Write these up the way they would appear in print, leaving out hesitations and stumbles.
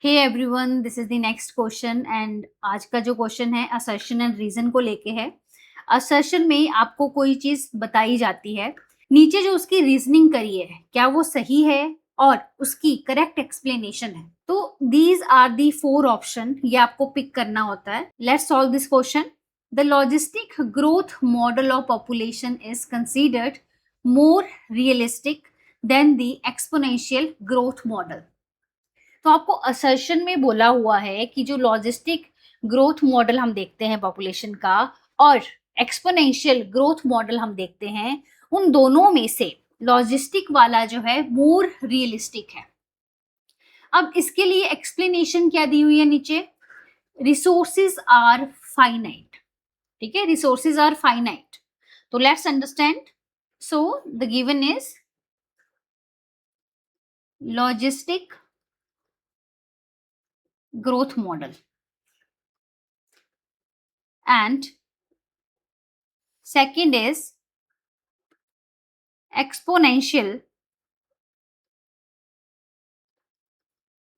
Hey everyone, this is the next question and आज का जो क्वेश्चन है असर्शन एंड रीजन को लेके है। असर्शन में आपको कोई चीज बताई जाती है, नीचे जो उसकी रीजनिंग करी है क्या वो सही है और उसकी करेक्ट एक्सप्लेनेशन है। तो these are the four option, ये आपको पिक करना होता है। Let's solve this question. The logistic growth model of population is considered more realistic than the exponential growth model. तो आपको असर्शन में बोला हुआ है कि जो लॉजिस्टिक ग्रोथ मॉडल हम देखते हैं पॉपुलेशन का और एक्सपोनेंशियल ग्रोथ मॉडल हम देखते हैं, उन दोनों में से लॉजिस्टिक वाला जो है मोर रियलिस्टिक है। अब इसके लिए एक्सप्लेनेशन क्या दी हुई है नीचे, रिसोर्सेज आर फाइनाइट। ठीक है, रिसोर्सेज आर फाइनाइट। तो let's understand. So the given is logistic growth model and second is exponential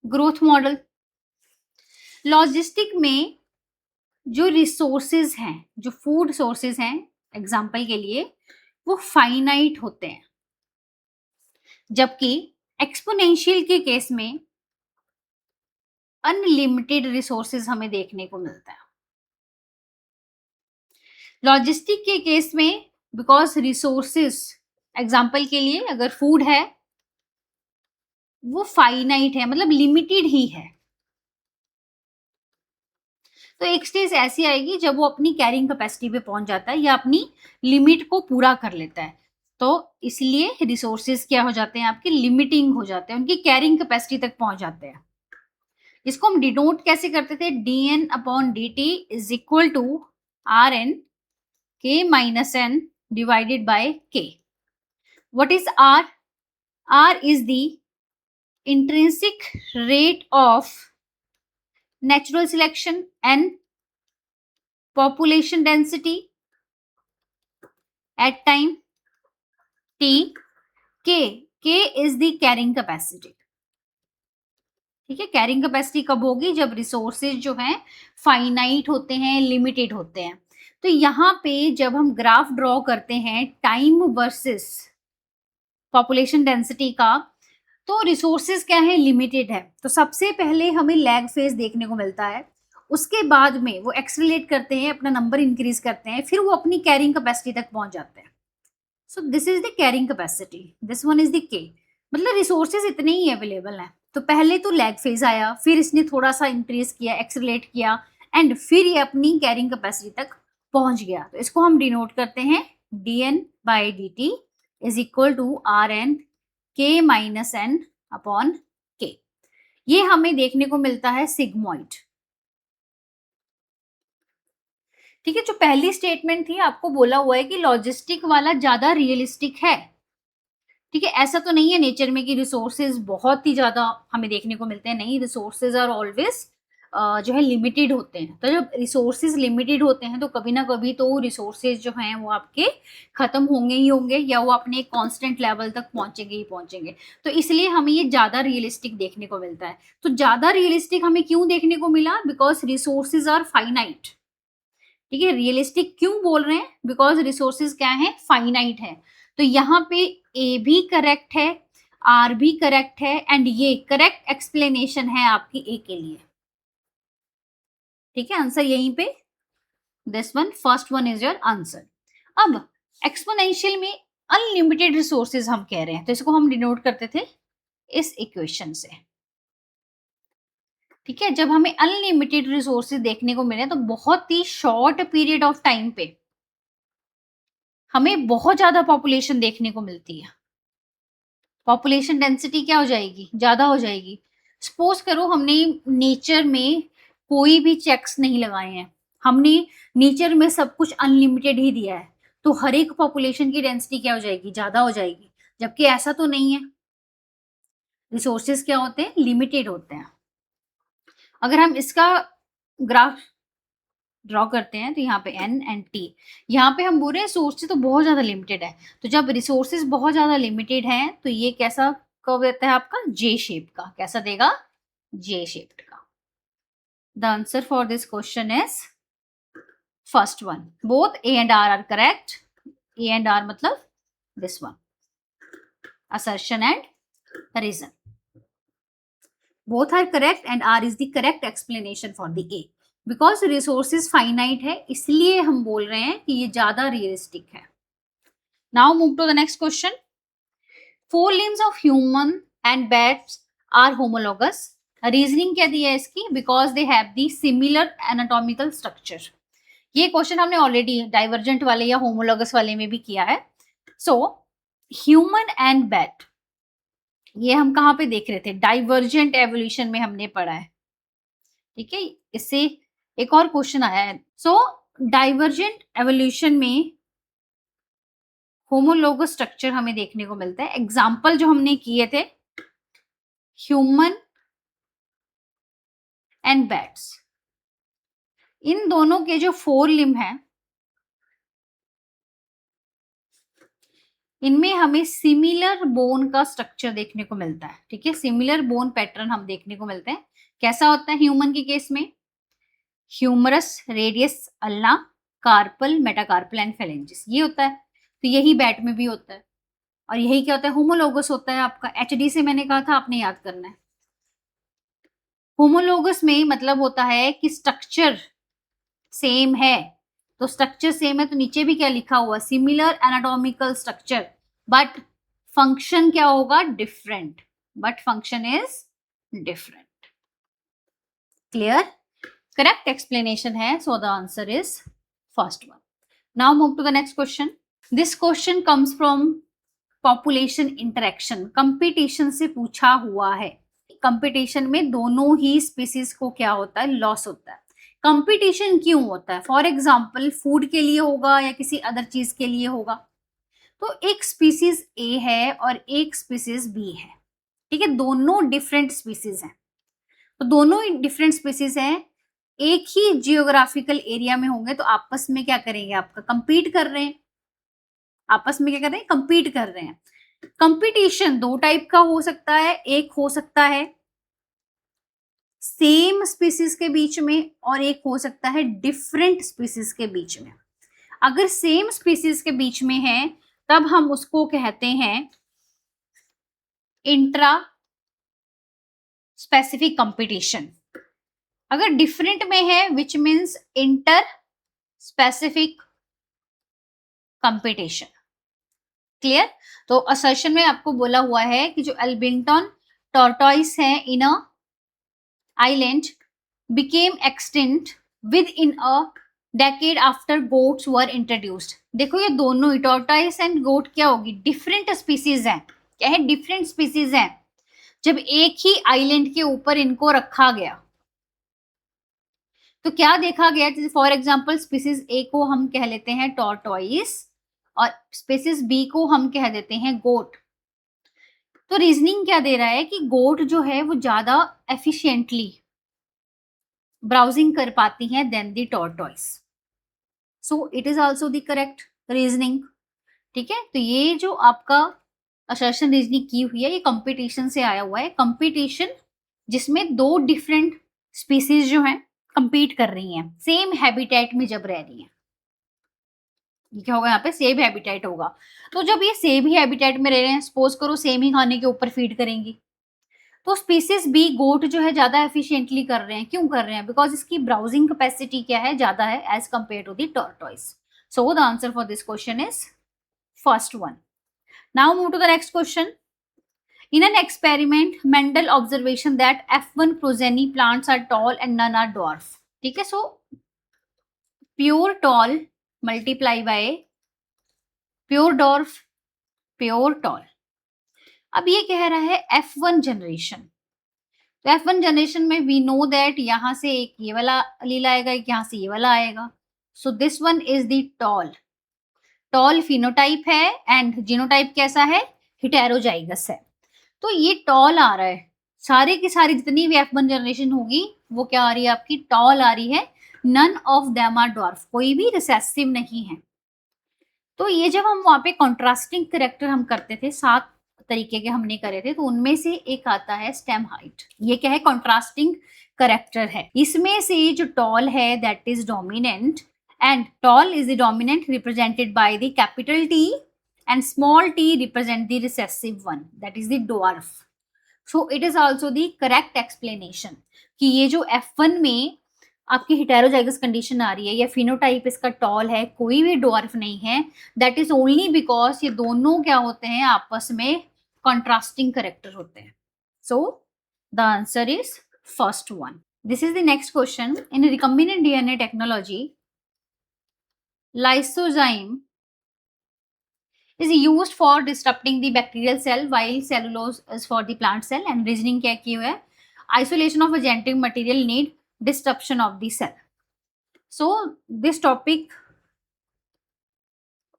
growth model। Logistic में जो रिसोर्सेज हैं, जो फूड सोर्सेज हैं एग्जाम्पल के लिए, वो फाइनाइट होते हैं, जबकि एक्सपोनेंशियल के केस में अनलिमिटेड रिसोर्सेज हमें देखने को मिलता है। लॉजिस्टिक के केस में बिकॉज रिसोर्सेज, एग्जाम्पल के लिए अगर फूड है वो फाइनाइट है, मतलब लिमिटेड ही है। तो एक स्टेज ऐसी आएगी जब वो अपनी कैरिंग कैपेसिटी पे पहुंच जाता है या अपनी लिमिट को पूरा कर लेता है। तो इसलिए रिसोर्सेज क्या हो जाते हैं, आपके लिमिटिंग हो जाते हैं, उनकी कैरिंग कैपेसिटी तक पहुंच जाते हैं। इसको हम डिनोट कैसे करते थे, dn upon dt is equal to R N K minus N divided by K. What is R? R is the intrinsic rate of natural selection and population density at time t। k is the carrying capacity। ठीक है, carrying capacity कब होगी, जब resources जो हैं finite होते हैं, limited होते हैं। तो यहाँ पे जब हम ग्राफ ड्रॉ करते हैं टाइम वर्सेस पॉपुलेशन डेंसिटी का, तो रिसोर्सेज क्या है, लिमिटेड है। तो सबसे पहले हमें लैग फेज देखने को मिलता है, उसके बाद में वो एक्सेलरेट करते हैं, अपना नंबर इंक्रीज करते हैं, फिर वो अपनी कैरिंग कैपेसिटी तक पहुंच जाते हैं। So this is the carrying capacity, this one is the के। मतलब रिसोर्सेज इतने ही अवेलेबल हैं। तो पहले तो लैग फेज आया, फिर इसने थोड़ा सा इंक्रीज किया, एक्सेलरेट किया, एंड फिर ये अपनी कैरिंग कैपेसिटी तक पहुंच गया। तो इसको हम डिनोट करते हैं dn by dt is equal to R N K minus N upon K. ये हमें देखने को मिलता है सिग्मॉइड। ठीक है, जो पहली स्टेटमेंट थी आपको बोला हुआ है कि लॉजिस्टिक वाला ज्यादा रियलिस्टिक है। ठीक है, ऐसा तो नहीं है नेचर में कि रिसोर्सेज बहुत ही ज्यादा हमें देखने को मिलते हैं, नहीं, रिसोर्सेज आर ऑलवेज जो है लिमिटेड होते हैं। तो जब रिसोर्सेज लिमिटेड होते हैं तो कभी ना कभी तो रिसोर्सेज जो हैं वो आपके खत्म होंगे ही होंगे, या वो अपने कांस्टेंट लेवल तक पहुंचेंगे ही पहुंचेंगे। तो इसलिए हमें ये ज्यादा रियलिस्टिक देखने को मिलता है। तो ज्यादा रियलिस्टिक हमें क्यों देखने को मिला, बिकॉज रिसोर्सेज आर फाइनाइट। ठीक है, रियलिस्टिक क्यों बोल रहे हैं, बिकॉज रिसोर्सेज क्या है, फाइनाइट है। तो यहाँ पे ए भी करेक्ट है, आर भी करेक्ट है, एंड ये करेक्ट एक्सप्लेनेशन है आपकी ए के लिए। ठीक है, आंसर यहीं पे, this one, first one is your answer. अब एक्सपोनेंशियल में अनलिमिटेड रिसोर्सेज हम कह रहे हैं, तो इसको हम डिनोट करते थे इस इक्वेशन से। ठीक है, जब हमें अनलिमिटेड रिसोर्सेज देखने को मिले तो बहुत ही शॉर्ट पीरियड ऑफ टाइम पे हमें बहुत ज्यादा पॉपुलेशन देखने को मिलती है। पॉपुलेशन डेंसिटी क्या हो जाएगी, ज्यादा हो जाएगी। सपोज करो हमने नेचर में कोई भी चेक्स नहीं लगाए हैं, हमने नेचर में सब कुछ अनलिमिटेड ही दिया है, तो हर एक पॉपुलेशन की डेंसिटी क्या हो जाएगी, ज्यादा हो जाएगी। जबकि ऐसा तो नहीं है, रिसोर्सेज क्या होते हैं, लिमिटेड होते हैं। अगर हम इसका ग्राफ ड्रॉ करते हैं तो यहाँ पे n एंड t, यहाँ पे हम बोल रहे हैं सोर्सेज तो बहुत ज्यादा लिमिटेड है। तो जब रिसोर्सेज बहुत ज्यादा लिमिटेड है तो ये कैसा कर्व देता है आपका, जे शेप का। कैसा देगा, जे शेप्ड का। The answer for this question is first one, both A and R correct. A and R मतलब this one, assertion and reason, both are correct and R is the correct explanation for the A, because resources finite है इसलिए हम बोल रहे हैं कि ये ज्यादा रियलिस्टिक है। Now move to the next question. Four limbs of human and bats are homologous. Reasoning क्या दी है इसकी? Because they have the similar anatomical structure. ये क्वेश्चन हमने ऑलरेडी डाइवर्जेंट वाले या होमोलॉगस वाले में भी किया है। सो ह्यूमन एंड बैट, ये हम कहाँ पे देख रहे थे? डाइवर्जेंट एवोल्यूशन में हमने पढ़ा है, ठीक है। इससे एक और क्वेश्चन आया है। सो डाइवर्जेंट एवोल्यूशन में होमोलोगस स्ट्रक्चर हमें देखने को मिलता है। एग्जाम्पल जो हमने किए थे, ह्यूमन एंड बैट्स, इन दोनों के जो फोर लिम्ब हैं इनमें हमें सिमिलर बोन का स्ट्रक्चर देखने को मिलता है, ठीक है। सिमिलर बोन पैटर्न हम देखने को मिलते हैं। कैसा होता है ह्यूमन के केस में? Humerus, radius, ulna, carpal, metacarpal and phalanges, ये होता है। तो यही बैट में भी होता है। और यही क्या होता है? होमोलोगस होता है आपका। एचडी से मैंने कहा था, आपने याद करना है। होमोलोगस में मतलब होता है कि स्ट्रक्चर सेम है। तो स्ट्रक्चर सेम है तो नीचे भी क्या लिखा हुआ? Similar anatomical structure, but function क्या होगा? Different. But function is different. Clear? Correct explanation है। So the answer is first one. Now move to the next question. This question comes from population interaction. Competition से पूछा हुआ है। Competition में दोनों ही species को क्या होता है? लॉस होता है। कंपटीशन क्यों होता है? फॉर एग्जाम्पल फूड के लिए होगा या किसी अदर चीज के लिए होगा। तो एक स्पीसीज ए है और एक स्पीसीज बी है, ठीक है। दोनों डिफरेंट स्पीसीज हैं। तो दोनों डिफरेंट स्पीसीज हैं, एक ही जियोग्राफिकल एरिया में होंगे तो आपस में क्या करेंगे? आपका कंपीट कर रहे हैं। आपस में क्या कर रहे हैं? कंपीट कर रहे हैं। कंपटीशन दो टाइप का हो सकता है। एक हो सकता है सेम स्पीसीज के बीच में और एक हो सकता है डिफरेंट स्पीसीज के बीच में। अगर सेम स्पीसीज के बीच में है तब हम उसको कहते हैं इंट्रा स्पेसिफिक कंपटीशन। अगर डिफरेंट में है which means inter specific competition. Clear? तो असर्शन में आपको बोला हुआ है कि जो एल्बिंटन टॉर्टॉइस है इन अ island became extinct within a decade after goats were introduced। देखो ये दोनों ही टॉर्टॉइस एंड गोट क्या होगी? डिफरेंट स्पीसीज हैं। क्या है? डिफरेंट स्पीसीज हैं। जब एक ही आइलैंड के ऊपर इनको रखा गया तो क्या देखा गया? जैसे फॉर एग्जांपल स्पीसीज ए को हम कह लेते हैं टॉर्टॉइस और स्पीसीज बी को हम कह देते हैं गोट। तो रीजनिंग क्या दे रहा है कि गोट जो है वो ज्यादा एफिशिएंटली ब्राउजिंग कर पाती हैं than the tortoise. So it is also the correct reasoning, ठीक है। तो ये जो आपका असर्शन रीजनिंग की हुई है ये कंपटीशन से आया हुआ है। कंपटीशन जिसमें दो डिफरेंट स्पीसीज जो हैं कंपीट कर रही हैं सेम हैबिटेट में जब रह रही हैं। ये क्या होगा? यहाँ पे सेम हैबिटेट होगा। तो जब ये सेम ही हैबिटेट में रह रहे हैं, सपोज करो सेम ही खाने के ऊपर फीड करेंगी, तो स्पीसीज बी गोट जो है ज्यादा एफिशिएंटली कर रहे हैं। क्यों कर रहे हैं? बिकॉज इसकी ब्राउजिंग कैपेसिटी क्या है? ज्यादा है as compared to the tortoise. So the answer for this question is first one. Now move to the next question. In an experiment, Mendel observation that F1 progeny plants are tall and none are dwarf। ठीक है। So pure tall multiply by pure dwarf, pure tall. अब ये कह रहा है F1 generation. तो F1 generation में we know that यहां से एक ये वाला लील आएगा, एक यहां से ये वाला आएगा। So this one is the tall. Tall phenotype है एंड जीनोटाइप कैसा है? हेटेरोजाइगस है। तो ये टॉल आ रहा है। सारे की सारी जितनी भी F1 जनरेशन होगी वो क्या आ रही है? आपकी टॉल आ रही है। None of them are dwarf, कोई भी रिसेसिव नहीं है। तो ये जब हम वहां पे कॉन्ट्रास्टिंग करेक्टर हम करते थे, साथ तरीके के हमने करे थे, तो उनमें से एक आता है स्टेम हाइट। ये क्या है? कॉन्ट्रास्टिंग करेक्टर है। इसमें से जो टॉल है that is dominant, and tall is the dominant represented by the capital T and small T represent the recessive one that is the dwarf. So it is also the correct explanation कि ये जो F1 में आपकी heterozygous condition आ रही है या phenotype इसका toll है, कोई भी डॉर्फ नहीं है, दैट इज ओनली बिकॉज ये दोनों क्या होते हैं? आपस में कॉन्ट्रास्टिंग करेक्टर होते हैं। सो the answer is first one. This is the next question. In recombinant DNA technology, lysozyme is used for disrupting the bacterial cell while cellulose is for the plant cell, and reasoning क्या की हुआ है? Isolation of a genetic material need disruption of the cell. So this topic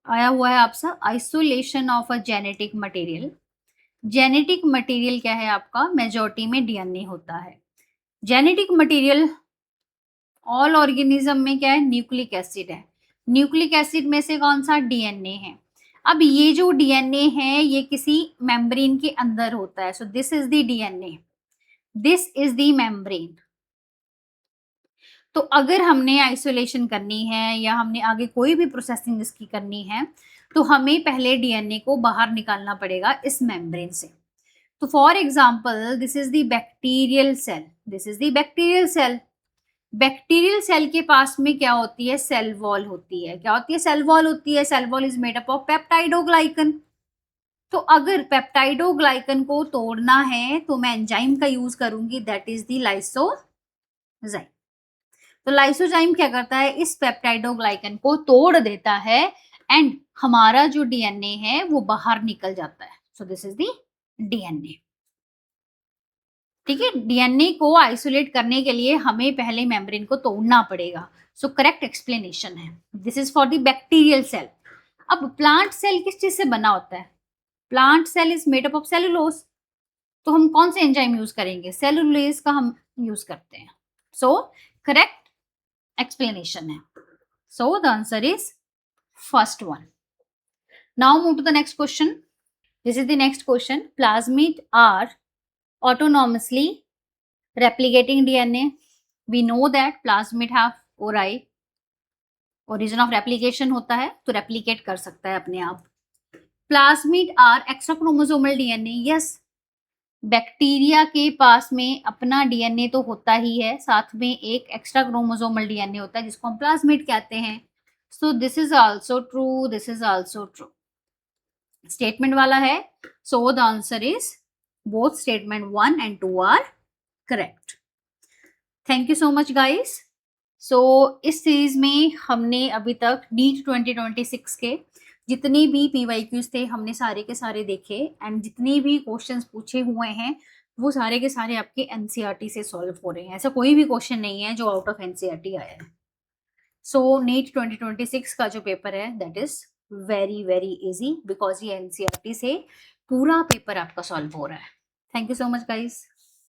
आया हुआ है आपका isolation of a genetic material. Genetic material क्या है आपका? मेजॉरिटी में डीएनए होता है। जेनेटिक मटेरियल ऑल ऑर्गेनिज्म में क्या है? न्यूक्लिक एसिड है। न्यूक्लिक एसिड में से कौन सा? डीएनए है। अब ये जो डीएनए है ये किसी मेम्ब्रेन के अंदर होता है। सो this is the DNA, this is the membrane. तो अगर हमने आइसोलेशन करनी है या हमने आगे कोई भी प्रोसेसिंग इसकी करनी है, तो हमें पहले डीएनए को बाहर निकालना पड़ेगा इस मेम्ब्रेन से। तो for example this is the bacterial cell, this is the bacterial cell. Bacterial cell के पास में क्या होती है? सेल वॉल होती है। क्या होती है? सेल वॉल होती है। Cell wall is made up of peptidoglycan. तो अगर पेप्टाइडोग्लाइकन को तोड़ना है तो मैं एंजाइम का यूज करूंगी, दैट इज द लाइसोजाइम। तो लाइसोजाइम क्या करता है? इस पेप्टाइडोग्लाइकन को तोड़ देता है एंड हमारा जो डीएनए है वो बाहर निकल जाता है। सो दिस इज द डीएनए। ठीक है, डीएनए को आइसोलेट करने के लिए हमें पहले मेम्ब्रेन को तोड़ना पड़ेगा। सो करेक्ट एक्सप्लेनेशन है। This is for the bacterial cell. अब प्लांट सेल किस चीज से बना होता है? Plant cell is made up of cellulose. तो हम कौन से एंजाइम यूज करेंगे? सेलुलोज का हम यूज करते हैं। सो करेक्ट explanation है। So the answer is first one. Now move to the next question. This is the next question. Plasmid are autonomously replicating DNA. We know that plasmid have ori, origin of replication होता है, तो replicate कर सकता है अपने आप। Plasmid are extra chromosomal DNA. Yes, bacteria के पास में अपना डीएनए तो होता ही है, साथ में एक एक्स्ट्रा क्रोमोसोमल डीएनए होता है जिसको हम प्लाज्मिड कहते हैं। So this is also true, this is also true. Statement वाला है। So the answer is both statement 1 and 2 are correct. Thank you so much guys. So इस सीरीज में हमने अभी तक नीट 2026 के जितने भी PYQs थे हमने सारे के सारे देखे, एंड जितने भी क्वेश्चंस पूछे हुए हैं वो सारे के सारे आपके NCERT से सॉल्व हो रहे हैं। ऐसा कोई भी क्वेश्चन नहीं है जो आउट ऑफ NCERT आया है। सो नीट 2026 का जो पेपर है that is very very easy, because ये NCERT से पूरा पेपर आपका सॉल्व हो रहा है। Thank you so much guys.